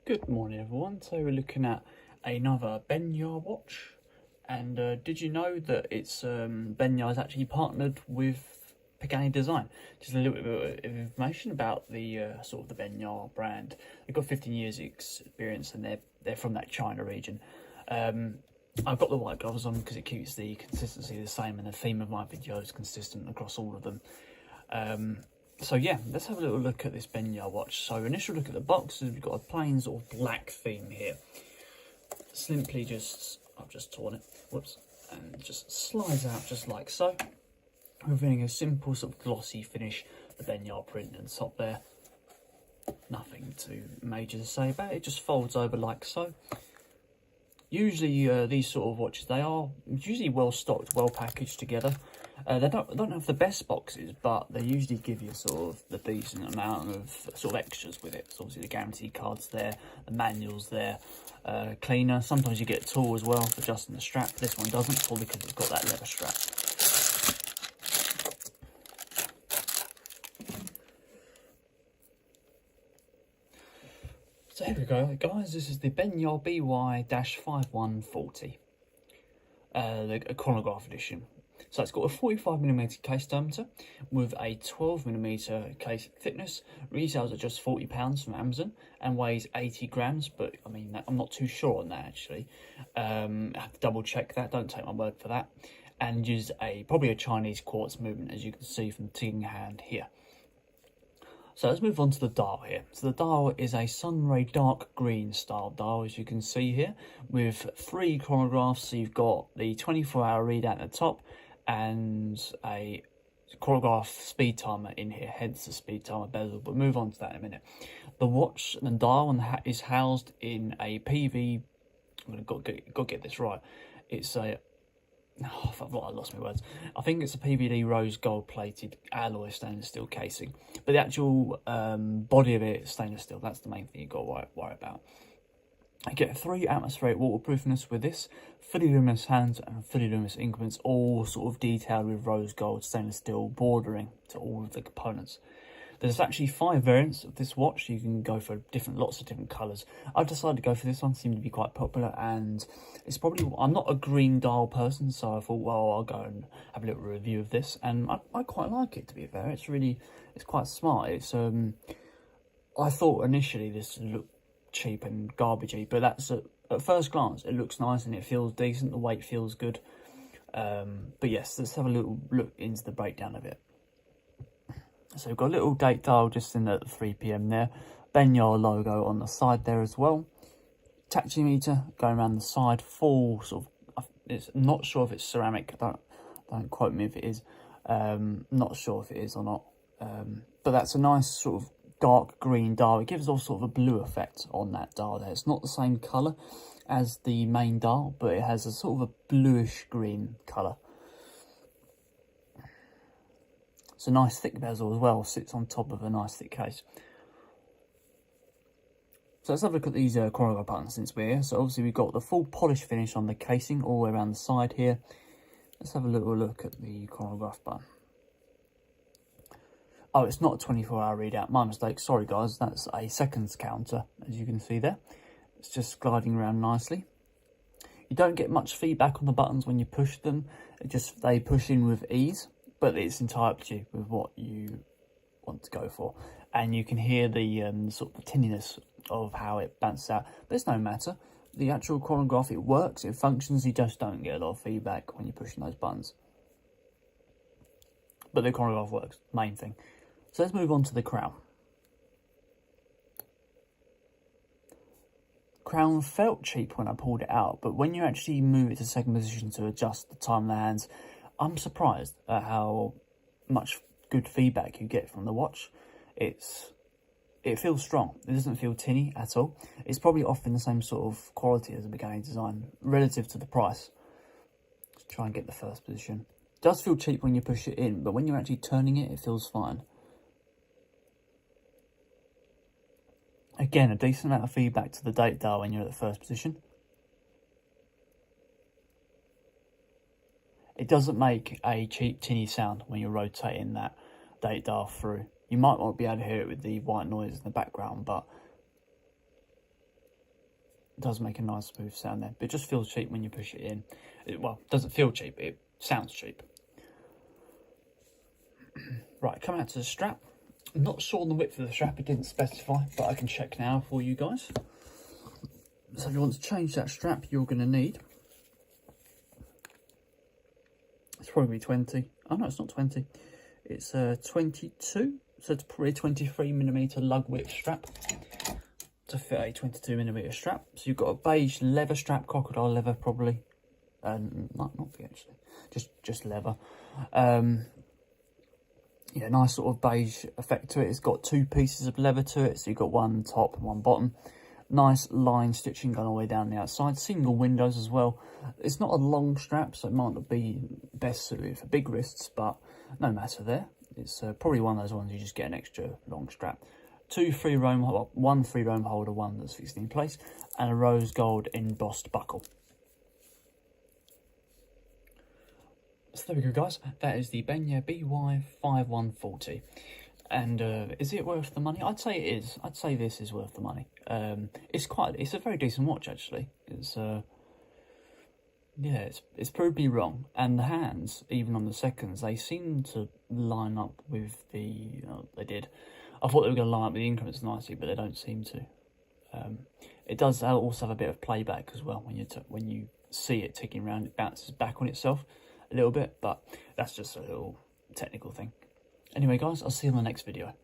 Good morning everyone, so we're looking at another Benyar watch, and did you know that it's Benyar is actually partnered with Pagani Design? Just a little bit of information about the sort of the Benyar brand. They've got 15 years experience and they're from that China region. I've got the white gloves on because it keeps the consistency the same, and the theme of my video is consistent across all of them. So yeah, let's have a little look at this Benyar watch. So initial look at the box, we've got a plain sort of black theme here. Simply just, I've just torn it, whoops, and it just slides out just like so. Revealing a simple sort of glossy finish, the Benyar print at the top there. Nothing too major to say about it, it just folds over like so. Usually these sort of watches, they are usually well stocked, well packaged together. They don't have the best boxes, but they usually give you sort of the decent amount of sort of extras with it. So obviously the guarantee cards there, the manuals there, cleaner. Sometimes you get a tool as well for adjusting the strap. This one doesn't, probably because it's got that leather strap. So here we go, guys. This is the Benyar BY5140, the chronograph edition. So it's got a 45mm case diameter with a 12mm case thickness. Retails at just £40 from Amazon and weighs 80 grams. But I mean, I'm not too sure on that actually. I have to double check that. Don't take my word for that. And uses probably a Chinese quartz movement, as you can see from the ticking hand here. So let's move on to the dial here. So the dial is a Sunray dark green style dial, as you can see here, with 3 chronographs. So you've got the 24-hour readout at the top and a chronograph speed timer in here, hence the speed timer bezel, but move on to that in a minute. The watch and the dial is housed in a PV, I'm going to get this right, it's a, oh, I lost my words. I think it's a PVD rose gold plated alloy stainless steel casing, but the actual body of it is stainless steel. That's the main thing you've got to worry about. I get 3 atmospheric waterproofness with this, fully luminous hands and fully luminous increments, all sort of detailed with rose gold stainless steel bordering to all of the components. There's actually 5 variants of this watch. You can go for lots of different colours. I've decided to go for this one, seemed to be quite popular, and it's probably, I'm not a green dial person, so I thought, well, I'll go and have a little review of this, and I quite like it, to be fair. It's quite smart. It's I thought initially this looked cheap and garbagey, but that's at first glance it looks nice and it feels decent. The weight feels good, but yes, let's have a little look into the breakdown of it. So we've got a little date dial just in at 3 PM there, Benyar logo on the side there as well, tachymeter going around the side, full sort of, it's not sure if it's ceramic, don't quote me if it is, not sure if it is or not, but that's a nice sort of dark green dial. It gives all sort of a blue effect on that dial there. It's not the same colour as the main dial, but it has a sort of a bluish green colour. It's a nice thick bezel as well, sits on top of a nice thick case. So let's have a look at these chronograph buttons since we're here. So obviously we've got the full polish finish on the casing all the way around the side here. Let's have a little look at the chronograph button. Oh, it's not a 24-hour readout, my mistake, sorry guys, that's a seconds counter, as you can see there. It's just gliding around nicely. You don't get much feedback on the buttons when you push them, they push in with ease, but it's entirely up to you with what you want to go for. And you can hear the sort of the tinniness of how it bounces out, but it's no matter. The actual chronograph, it works, it functions, you just don't get a lot of feedback when you're pushing those buttons. But the chronograph works, main thing. So let's move on to the crown. Crown felt cheap when I pulled it out, but when you actually move it to second position to adjust the time of the hands, I'm surprised at how much good feedback you get from the watch. It feels strong. It doesn't feel tinny at all. It's probably offering the same sort of quality as a Pagani design relative to the price. Let's try and get the first position. It does feel cheap when you push it in, but when you're actually turning it, it feels fine. Again, a decent amount of feedback to the date dial when you're at the first position. It doesn't make a cheap tinny sound when you're rotating that date dial through. You might not be able to hear it with the white noise in the background, but It does make a nice smooth sound there, but it just feels cheap when you push it in. Well, it doesn't feel cheap, it sounds cheap. Right, coming out to the strap. I'm not sure on the width of the strap, it didn't specify, but I can check now for you guys. So if you want to change that strap, you're going to need, it's probably 20. Oh no, it's not 20. It's 22. So it's probably a 23mm lug width strap to fit a 22mm strap. So you've got a beige leather strap, crocodile leather probably. Not actually, just leather. Yeah, nice sort of beige effect to it. It's got 2 pieces of leather to it, so you've got one top and one bottom. Nice line stitching going all the way down the outside. Single windows as well. It's not a long strap, so it might not be best suited for big wrists, but no matter there. It's probably one of those ones you just get an extra long strap. 2 free roam, well, 1 free roam holder, one that's fixed in place, and a rose gold embossed buckle. So there we go, guys. That is the Benyar BY5140. And is it worth the money? I'd say it is. I'd say this is worth the money. It's a very decent watch actually. It's yeah, it's proved me wrong. And the hands, even on the seconds, they seem to line up with the. They did. I thought they were going to line up with the increments nicely, but they don't seem to. It does also have a bit of playback as well. When you see it ticking around, it bounces back on itself a little bit, but that's just a little technical thing. Anyway, guys, I'll see you in the next video.